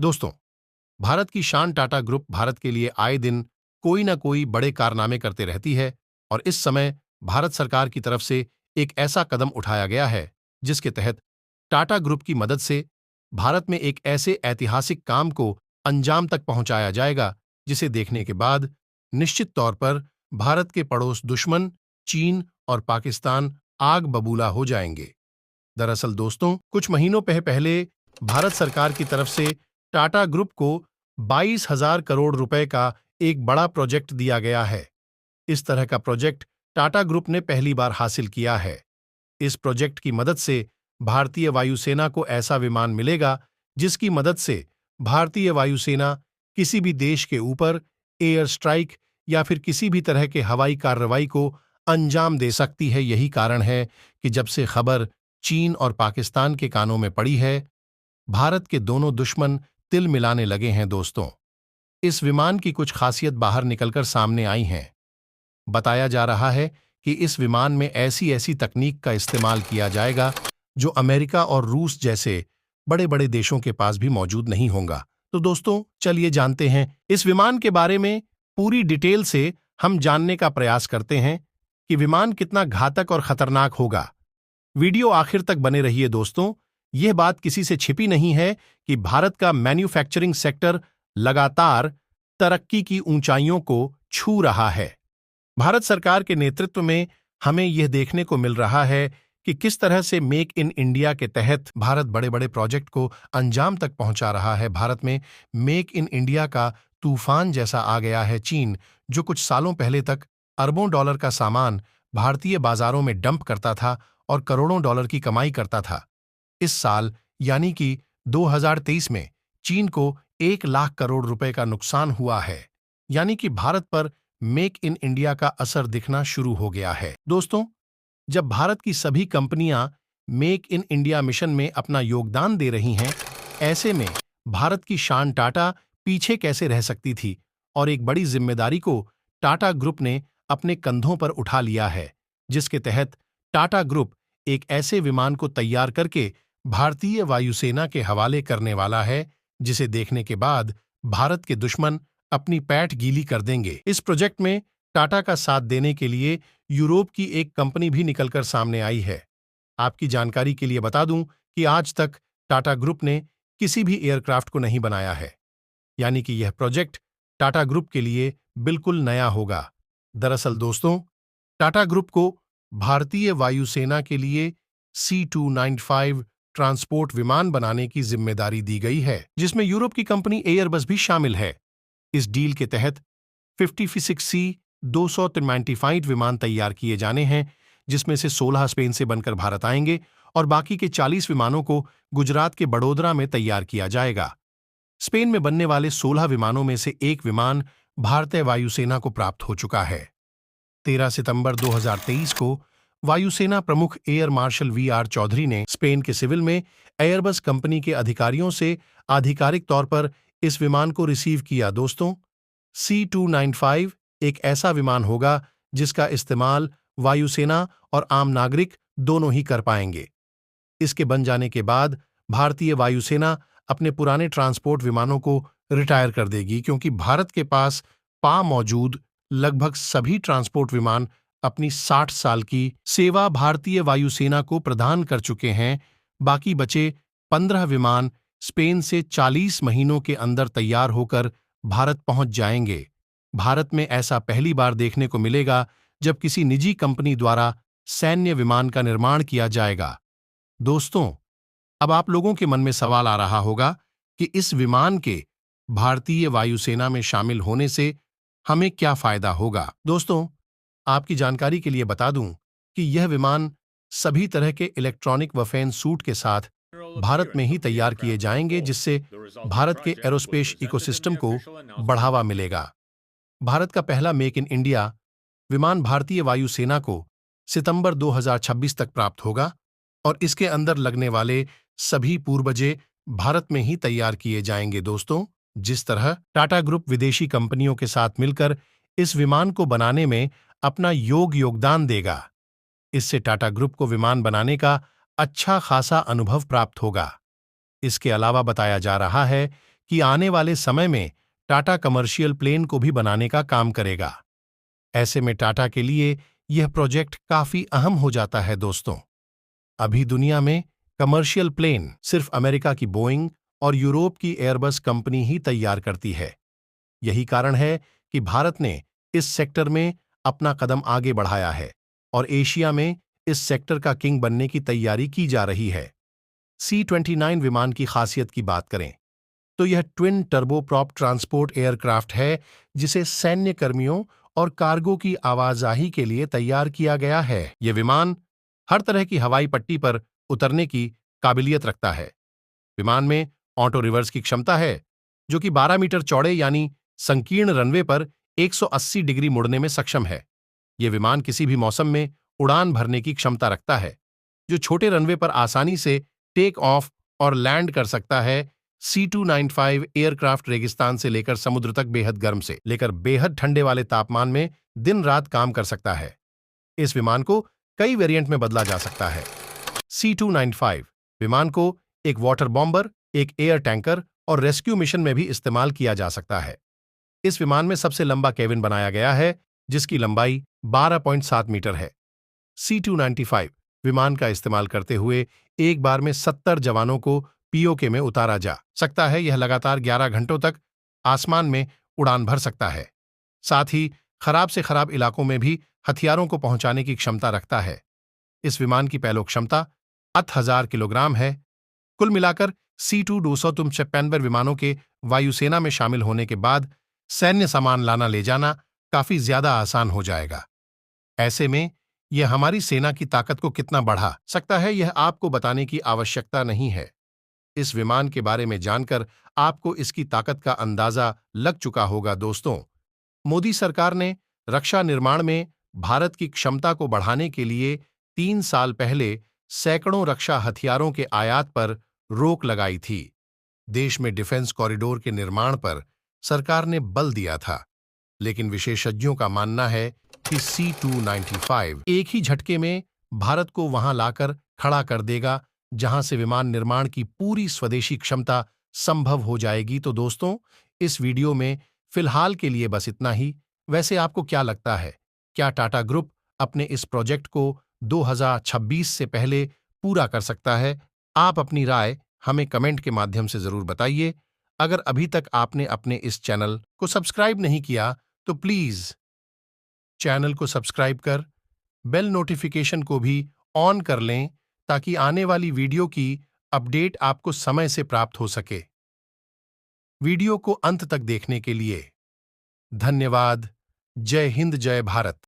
दोस्तों, भारत की शान टाटा ग्रुप भारत के लिए आए दिन कोई ना कोई बड़े कारनामे करते रहती है और इस समय भारत सरकार की तरफ से एक ऐसा कदम उठाया गया है जिसके तहत टाटा ग्रुप की मदद से भारत में एक ऐसे ऐतिहासिक काम को अंजाम तक पहुंचाया जाएगा जिसे देखने के बाद निश्चित तौर पर भारत के पड़ोस दुश्मन चीन और पाकिस्तान आग बबूला हो जाएंगे। दरअसल दोस्तों, कुछ महीनों पहले भारत सरकार की तरफ से टाटा ग्रुप को 22,000 करोड़ रुपए का एक बड़ा प्रोजेक्ट दिया गया है। इस तरह का प्रोजेक्ट टाटा ग्रुप ने पहली बार हासिल किया है। इस प्रोजेक्ट की मदद से भारतीय वायुसेना को ऐसा विमान मिलेगा जिसकी मदद से भारतीय वायुसेना किसी भी देश के ऊपर एयर स्ट्राइक या फिर किसी भी तरह के हवाई कार्रवाई को अंजाम दे सकती है। यही कारण है कि जब से खबर चीन और पाकिस्तान के कानों में पड़ी है, भारत के दोनों दुश्मन तिल मिलाने लगे हैं। दोस्तों, इस विमान की कुछ खासियत बाहर निकलकर सामने आई हैं। बताया जा रहा है कि इस विमान में ऐसी ऐसी तकनीक का इस्तेमाल किया जाएगा जो अमेरिका और रूस जैसे बड़े बड़े देशों के पास भी मौजूद नहीं होगा। तो दोस्तों, चलिए जानते हैं इस विमान के बारे में पूरी डिटेल से। हम जानने का प्रयास करते हैं कि विमान कितना घातक और खतरनाक होगा। वीडियो आखिर तक बने रहिए दोस्तों। यह बात किसी से छिपी नहीं है कि भारत का मैन्युफैक्चरिंग सेक्टर लगातार तरक्की की ऊंचाइयों को छू रहा है। भारत सरकार के नेतृत्व में हमें यह देखने को मिल रहा है कि किस तरह से मेक इन इंडिया के तहत भारत बड़े बड़े प्रोजेक्ट को अंजाम तक पहुंचा रहा है। भारत में मेक इन इंडिया का तूफान जैसा आ गया है। चीन, जो कुछ सालों पहले तक अरबों डॉलर का सामान भारतीय बाजारों में डंप करता था और करोड़ों डॉलर की कमाई करता था, इस साल यानी कि 2023 में चीन को 1 लाख करोड़ रुपए का नुकसान हुआ है। यानी कि भारत पर मेक इन इंडिया का असर दिखना शुरू हो गया है। दोस्तों, जब भारत की सभी कंपनियां मेक इन इंडिया मिशन में अपना योगदान दे रही हैं, ऐसे में भारत की शान टाटा पीछे कैसे रह सकती थी। और एक बड़ी जिम्मेदारी को टाटा ग्रुप ने अपने कंधों पर उठा लिया है, जिसके तहत टाटा ग्रुप एक ऐसे विमान को तैयार करके भारतीय वायुसेना के हवाले करने वाला है जिसे देखने के बाद भारत के दुश्मन अपनी पैठ गीली कर देंगे। इस प्रोजेक्ट में टाटा का साथ देने के लिए यूरोप की एक कंपनी भी निकलकर सामने आई है। आपकी जानकारी के लिए बता दूं कि आज तक टाटा ग्रुप ने किसी भी एयरक्राफ्ट को नहीं बनाया है, यानी कि यह प्रोजेक्ट टाटा ग्रुप के लिए बिल्कुल नया होगा। दरअसल दोस्तों, टाटा ग्रुप को भारतीय वायुसेना के लिए C295 ट्रांसपोर्ट विमान बनाने की जिम्मेदारी दी गई है, जिसमें यूरोप की कंपनी एयरबस भी शामिल है। इस डील के तहत 56C 295 विमान तैयार किए जाने हैं, जिसमें से 16 स्पेन से बनकर भारत आएंगे और बाकी के 40 विमानों को गुजरात के बड़ोदरा में तैयार किया जाएगा। स्पेन में बनने वाले 16 विमानों में से एक विमान भारतीय वायुसेना को प्राप्त हो चुका है। 13 सितंबर 2023 को वायुसेना प्रमुख एयर मार्शल VR चौधरी ने स्पेन के सिविल में एयरबस कंपनी के अधिकारियों से आधिकारिक तौर पर इस विमान को रिसीव किया। दोस्तों, C295 एक ऐसा विमान होगा जिसका इस्तेमाल वायुसेना और आम नागरिक दोनों ही कर पाएंगे। इसके बन जाने के बाद भारतीय वायुसेना अपने पुराने ट्रांसपोर्ट विमानों को रिटायर कर देगी, क्योंकि भारत के पास मौजूद लगभग सभी ट्रांसपोर्ट विमान अपनी 60 साल की सेवा भारतीय वायुसेना को प्रदान कर चुके हैं। बाकी बचे 15 विमान स्पेन से 40 महीनों के अंदर तैयार होकर भारत पहुंच जाएंगे। भारत में ऐसा पहली बार देखने को मिलेगा जब किसी निजी कंपनी द्वारा सैन्य विमान का निर्माण किया जाएगा। दोस्तों, अब आप लोगों के मन में सवाल आ रहा होगा कि इस विमान के भारतीय वायुसेना में शामिल होने से हमें क्या फायदा होगा। दोस्तों, आपकी जानकारी के लिए बता दूं कि यह विमान सभी तरह के इलेक्ट्रॉनिक वफेन सूट के साथ भारत में ही तैयार किए जाएंगे, जिससे भारत के एरोस्पेस इकोसिस्टम को बढ़ावा मिलेगा। भारत का पहला मेक इन इंडिया विमान भारतीय वायुसेना को सितंबर 2026 तक प्राप्त होगा और इसके अंदर लगने वाले सभी पूर्वजे भारत में ही तैयार किए जाएंगे। दोस्तों, जिस तरह टाटा ग्रुप विदेशी कंपनियों के साथ मिलकर इस विमान को बनाने में अपना योगदान देगा, इससे टाटा ग्रुप को विमान बनाने का अच्छा खासा अनुभव प्राप्त होगा। इसके अलावा बताया जा रहा है कि आने वाले समय में टाटा कमर्शियल प्लेन को भी बनाने का काम करेगा। ऐसे में टाटा के लिए यह प्रोजेक्ट काफी अहम हो जाता है दोस्तों। अभी दुनिया में कमर्शियल प्लेन सिर्फ अमेरिका की बोइंग और यूरोप की एयरबस कंपनी ही तैयार करती है। यही कारण है कि भारत ने इस सेक्टर में अपना कदम आगे बढ़ाया है और एशिया में इस सेक्टर का किंग बनने की तैयारी की जा रही है। C-29 विमान की खासियत की बात करें तो यह ट्विन टर्बोप्रॉप ट्रांसपोर्ट एयरक्राफ्ट है, जिसे सैन्य कर्मियों और कार्गो की आवाजाही के लिए तैयार किया गया है। यह विमान हर तरह की हवाई पट्टी पर उतरने की काबिलियत रखता है। विमान में ऑटो रिवर्स की क्षमता है, जो कि 12 मीटर चौड़े यानी संकीर्ण रनवे पर 180 डिग्री मुड़ने में सक्षम है। यह विमान किसी भी मौसम में उड़ान भरने की क्षमता रखता है, जो छोटे रनवे पर आसानी से टेक ऑफ और लैंड कर सकता है। C-295 एयरक्राफ्ट रेगिस्तान से लेकर समुद्र तक बेहद गर्म से लेकर बेहद ठंडे वाले तापमान में दिन रात काम कर सकता है। इस विमान को कई वेरिएंट में बदला जा सकता है। C-295 विमान को एक वाटर बॉम्बर, एक एयर टैंकर और रेस्क्यू मिशन में भी इस्तेमाल किया जा सकता है। इस विमान में सबसे लंबा केबिन बनाया गया है, जिसकी लंबाई 12.7 मीटर है। C-295 विमान का इस्तेमाल करते हुए एक बार में 70 जवानों को पीओके में उतारा जा सकता है। यह लगातार 11 घंटों तक आसमान में उड़ान भर सकता है। साथ ही खराब से खराब इलाकों में भी हथियारों को पहुंचाने की क्षमता रखता है। इस विमान की पेलोड क्षमता 8,000 किलोग्राम है। कुल मिलाकर C-295 विमानों के वायुसेना में शामिल होने के बाद सैन्य सामान लाना ले जाना काफी ज्यादा आसान हो जाएगा। ऐसे में यह हमारी सेना की ताकत को कितना बढ़ा सकता है, यह आपको बताने की आवश्यकता नहीं है। इस विमान के बारे में जानकर आपको इसकी ताकत का अंदाजा लग चुका होगा दोस्तों। मोदी सरकार ने रक्षा निर्माण में भारत की क्षमता को बढ़ाने के लिए 3 साल पहले सैकड़ों रक्षा हथियारों के आयात पर रोक लगाई थी। देश में डिफेंस कॉरिडोर के निर्माण पर सरकार ने बल दिया था, लेकिन विशेषज्ञों का मानना है कि C-295 एक ही झटके में भारत को वहां लाकर खड़ा कर देगा, जहां से विमान निर्माण की पूरी स्वदेशी क्षमता संभव हो जाएगी। तो दोस्तों, इस वीडियो में फिलहाल के लिए बस इतना ही। वैसे आपको क्या लगता है, क्या टाटा ग्रुप अपने इस प्रोजेक्ट को 2026 से पहले पूरा कर सकता है? आप अपनी राय हमें कमेंट के माध्यम से जरूर बताइए। अगर अभी तक आपने अपने इस चैनल को सब्सक्राइब नहीं किया तो प्लीज चैनल को सब्सक्राइब कर बेल नोटिफिकेशन को भी ऑन कर लें, ताकि आने वाली वीडियो की अपडेट आपको समय से प्राप्त हो सके। वीडियो को अंत तक देखने के लिए धन्यवाद। जय हिंद, जय भारत।